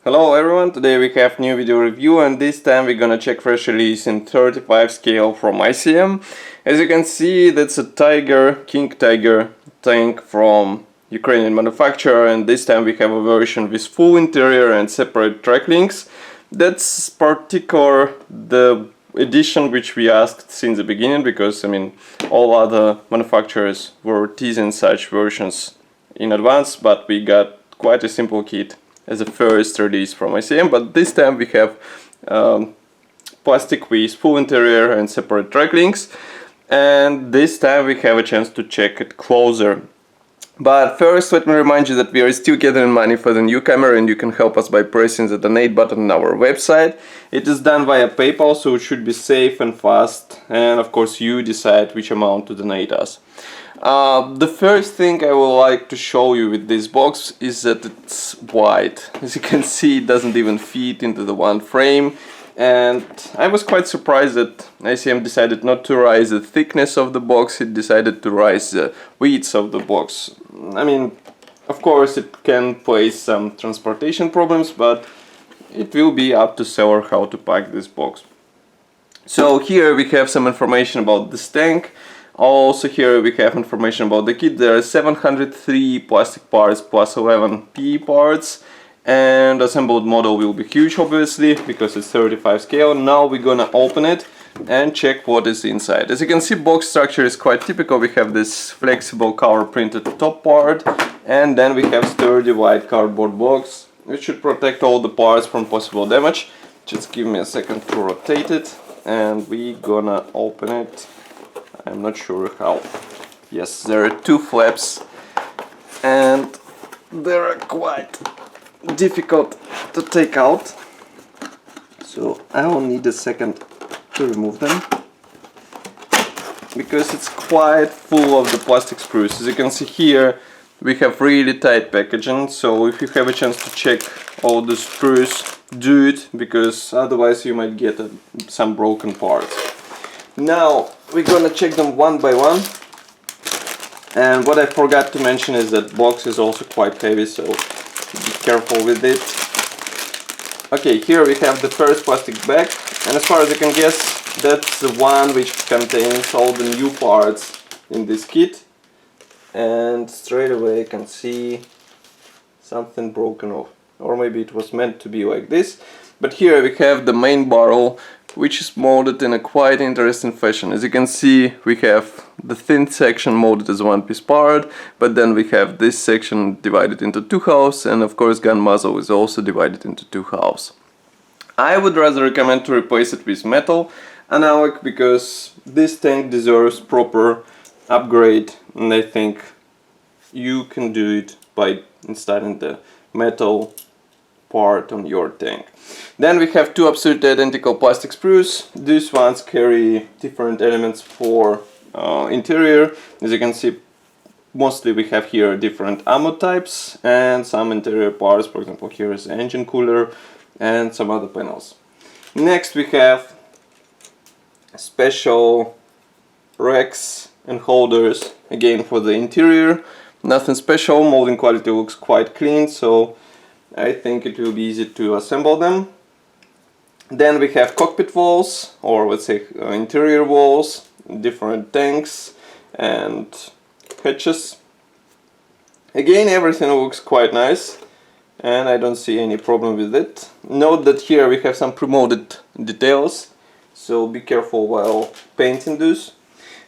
Hello everyone, today we have new video review and this time we're gonna check fresh release in 35 scale from ICM. As you can see, that's a King Tiger tank from Ukrainian manufacturer, and this time we have a version with full interior and separate track links. That's particular the edition which we asked since the beginning, because all other manufacturers were teasing such versions in advance, but we got quite a simple kit as a first release from ICM, but this time we have plastic with full interior and separate track links, and this time we have a chance to check it closer. But first, let me remind you that we are still gathering money for the new camera, and you can help us by pressing the donate button on our website. It is done via PayPal, so it should be safe and fast, and of course you decide which amount to donate us. The first thing I would like to show you with this box is that it's white. As you can see, it doesn't even fit into the one frame, and I was quite surprised that ICM decided not to raise the thickness of the box, it decided to raise the width of the box. Of course it can place some transportation problems, but it will be up to seller how to pack this box. So here we have some information about this tank. Also here we have information about the kit. There are 703 plastic parts plus 11 PE parts, and assembled model will be huge obviously because it's 35 scale. Now we're gonna open it and check what is inside. As you can see, box structure is quite typical. We have this flexible color printed top part, and then we have sturdy white cardboard box which should protect all the parts from possible damage. Just give me a second to rotate it and we're gonna open it. I'm not sure how. Yes, there are two flaps and they are quite difficult to take out, so I will need a second to remove them because it's quite full of the plastic sprues. As you can see here, we have really tight packaging, so if you have a chance to check all the sprues, do it, because otherwise you might get some broken parts. Now we're gonna check them one by one, and what I forgot to mention is that box is also quite heavy, so be careful with it. Okay, here we have the first plastic bag, and as far as I can guess, that's the one which contains all the new parts in this kit, and straight away I can see something broken off, or maybe it was meant to be like this. But here we have the main barrel, which is molded in a quite interesting fashion. As you can see, we have the thin section molded as one piece part, but then we have this section divided into two halves, and of course gun muzzle is also divided into two halves. I would rather recommend to replace it with metal analog, because this tank deserves proper upgrade, and I think you can do it by installing the metal part on your tank. Then we have two absolutely identical plastic sprues. These ones carry different elements for interior. As you can see, mostly we have here different ammo types and some interior parts. For example, here is the engine cooler and some other panels. Next we have special racks and holders, again for the interior. Nothing special, molding quality looks quite clean, so I think it will be easy to assemble them. Then we have cockpit walls, or let's say interior walls, different tanks and hatches. Again, everything looks quite nice and I don't see any problem with it. Note that here we have some pre-molded details, so be careful while painting those.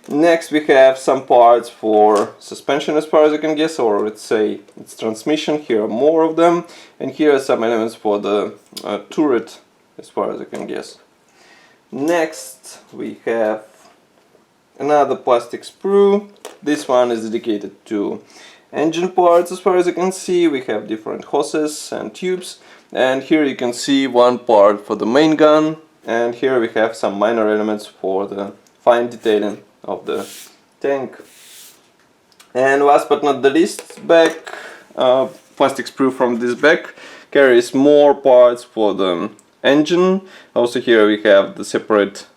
Next we have some parts for suspension, as far as I can guess, or let's say it's transmission. Here are more of them, and here are some elements for the turret, as far as I can guess. Next we have another plastic sprue. This one is dedicated to engine parts, as far as I can see. We have different hoses and tubes, and here you can see one part for the main gun, and here we have some minor elements for the fine detailing of the tank. And last but not the least, back plastic sprue from this back carries more parts for the engine. Also here we have the separate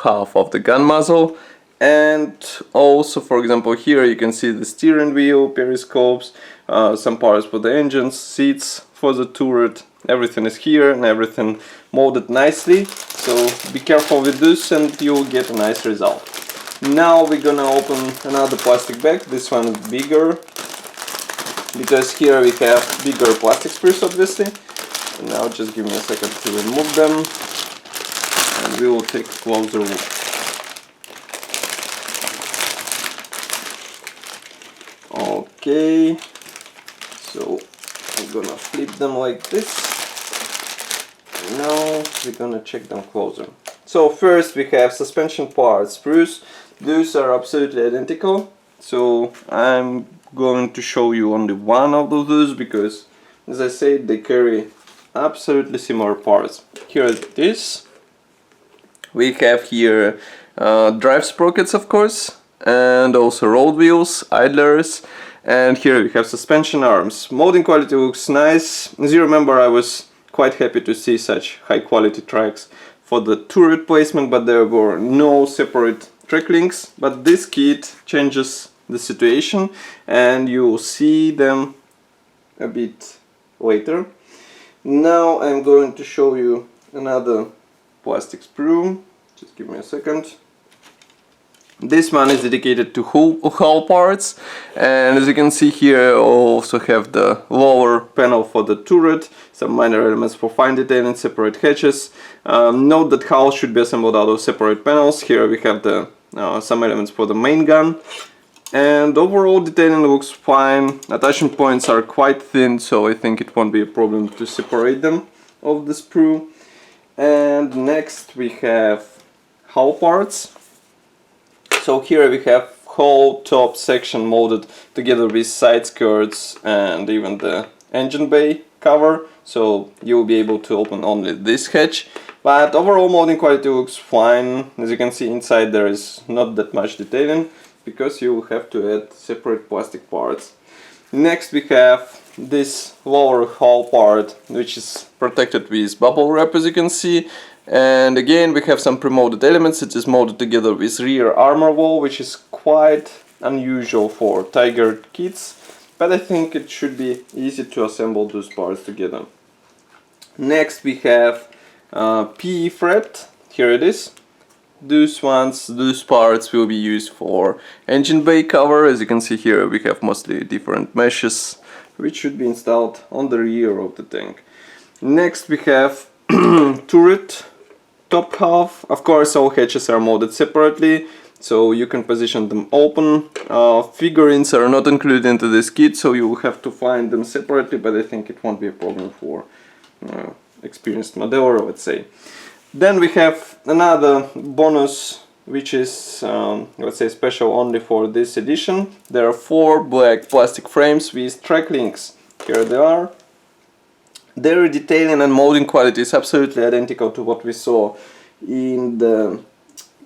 half of the gun muzzle And also, for example, here you can see the steering wheel, periscopes, some parts for the engines, seats for the turret. Everything is here and everything molded nicely. So be careful with this and you'll get a nice result. Now we're gonna open another plastic bag. This one is bigger, because here we have bigger plastic sprues, obviously. And now just give me a second to remove them and we will take a closer look. Okay, so I'm gonna flip them like this. And now we're gonna check them closer. So first we have suspension parts, sprues. Those are absolutely identical. So I'm going to show you only one of those because, as I said, they carry absolutely similar parts. Here it is. We have here drive sprockets, of course, and also road wheels, idlers, and here we have suspension arms. Molding quality looks nice. As you remember, I was quite happy to see such high quality tracks for the turret placement, but there were no separate track links. But this kit changes the situation and you'll see them a bit later. Now I'm going to show you another plastic sprue. Just give me a second. This one is dedicated to hull parts, and as you can see here, I also have the lower panel for the turret, some minor elements for fine detailing, separate hatches. Note that hull should be assembled out of separate panels. Here we have the some elements for the main gun, and overall detailing looks fine. Attachment points are quite thin, so I think it won't be a problem to separate them of the sprue. And next we have hull parts. So here we have whole top section molded together with side skirts and even the engine bay cover, so you'll be able to open only this hatch. But overall molding quality looks fine. As you can see, inside there is not that much detailing because you will have to add separate plastic parts. Next we have this lower hull part, which is protected with bubble wrap, as you can see. And again we have some pre-molded elements. It is molded together with rear armor wall, which is quite unusual for Tiger kits, but I think it should be easy to assemble those parts together. Next we have PE fret. Here it is. Those parts will be used for engine bay cover. As you can see here, we have mostly different meshes which should be installed on the rear of the tank. Next we have turret top half. Of course all hatches are molded separately, so you can position them open. Figurines are not included into this kit, so you will have to find them separately, but I think it won't be a problem for experienced modeler, let's say. Then we have another bonus, which is let's say special only for this edition. There are 4 black plastic frames with track links. Here they are. Their detailing and molding quality is absolutely identical to what we saw in the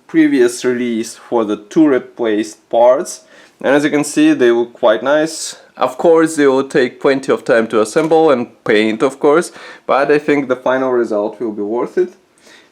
previous release for the turret placed parts, and as you can see they look quite nice. Of course they will take plenty of time to assemble and paint, of course, but I think the final result will be worth it.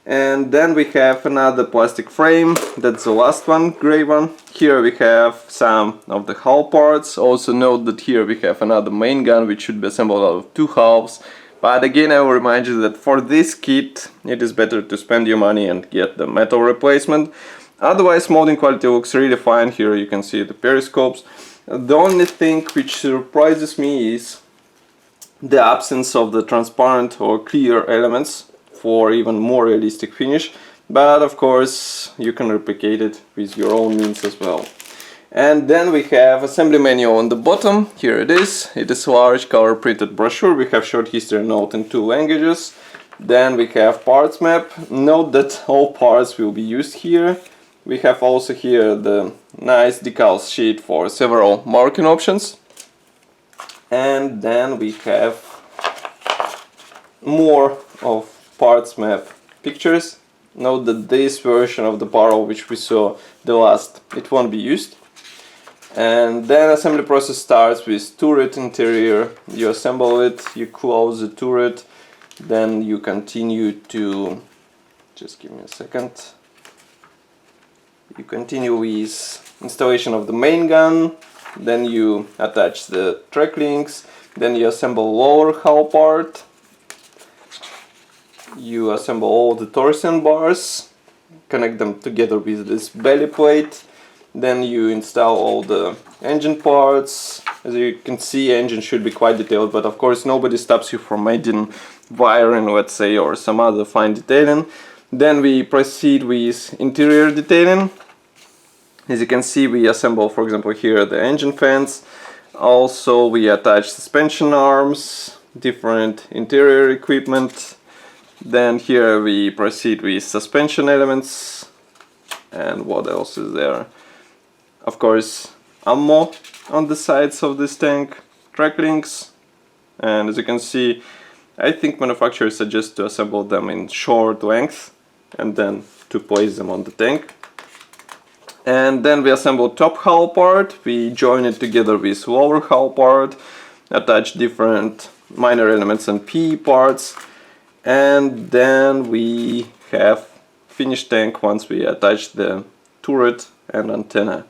And then we have another plastic frame, that's the last one, grey one. Here we have some of the hull parts. Also note that here we have another main gun which should be assembled out of 2 halves. But again, I will remind you that for this kit it is better to spend your money and get the metal replacement. Otherwise molding quality looks really fine. Here you can see the periscopes. The only thing which surprises me is the absence of the transparent or clear elements for even more realistic finish, but of course you can replicate it with your own means as well. And then we have assembly manual on the bottom. Here it is. It is a large color printed brochure. We have short history note in 2 languages. Then we have parts map. Note that all parts will be used here. We have also here the nice decals sheet for several marking options. And then we have more of parts map pictures. Note that this version of the barrel which we saw the last, it won't be used. And then assembly process starts with turret interior. You assemble it, you close the turret, then you continue to, just give me a second, You continue with installation of the main gun, then you attach the track links, then you assemble lower hull part, you assemble all the torsion bars, connect them together with this belly plate, then you install all the engine parts. As you can see, engine should be quite detailed, but of course nobody stops you from adding wiring, let's say, or some other fine detailing. Then we proceed with interior detailing. As you can see, we assemble, for example, here the engine fans. Also we attach suspension arms, different interior equipment. Then here we proceed with suspension elements. And what else is there? Of course, ammo on the sides of this tank, track links, and as you can see, I think manufacturers suggest to assemble them in short length and then to place them on the tank. And then we assemble top hull part, we join it together with lower hull part, attach different minor elements and PE parts, and then we have finished tank once we attach the turret and antenna.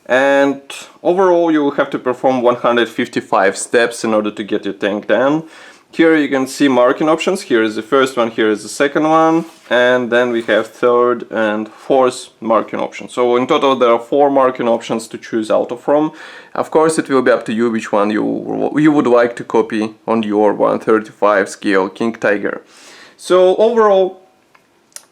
And overall you will have to perform 155 steps in order to get your tank done. Here you can see marking options. Here is the first one, here is the second one, and then we have third and fourth marking option. So in total there are 4 marking options to choose out of from. Of course it will be up to you which one you would like to copy on your 135 scale King Tiger. So overall,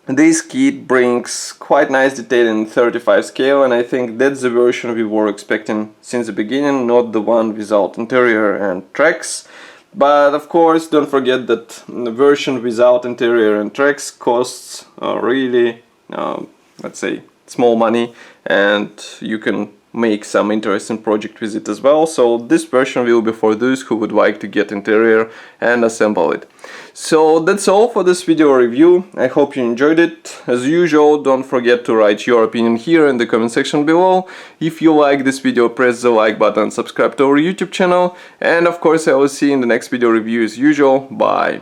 this kit brings quite nice detail in 35 scale, and I think that's the version we were expecting since the beginning, not the one without interior and tracks. But of course don't forget that the version without interior and tracks costs really, let's say, small money, and you can make some interesting project with it as well. So this version will be for those who would like to get interior and assemble it. So that's all for this video review. I hope you enjoyed it. As usual, don't forget to write your opinion here in the comment section below. If you like this video, press the like button, subscribe to our YouTube channel, and of course I will see you in the next video review as usual. Bye!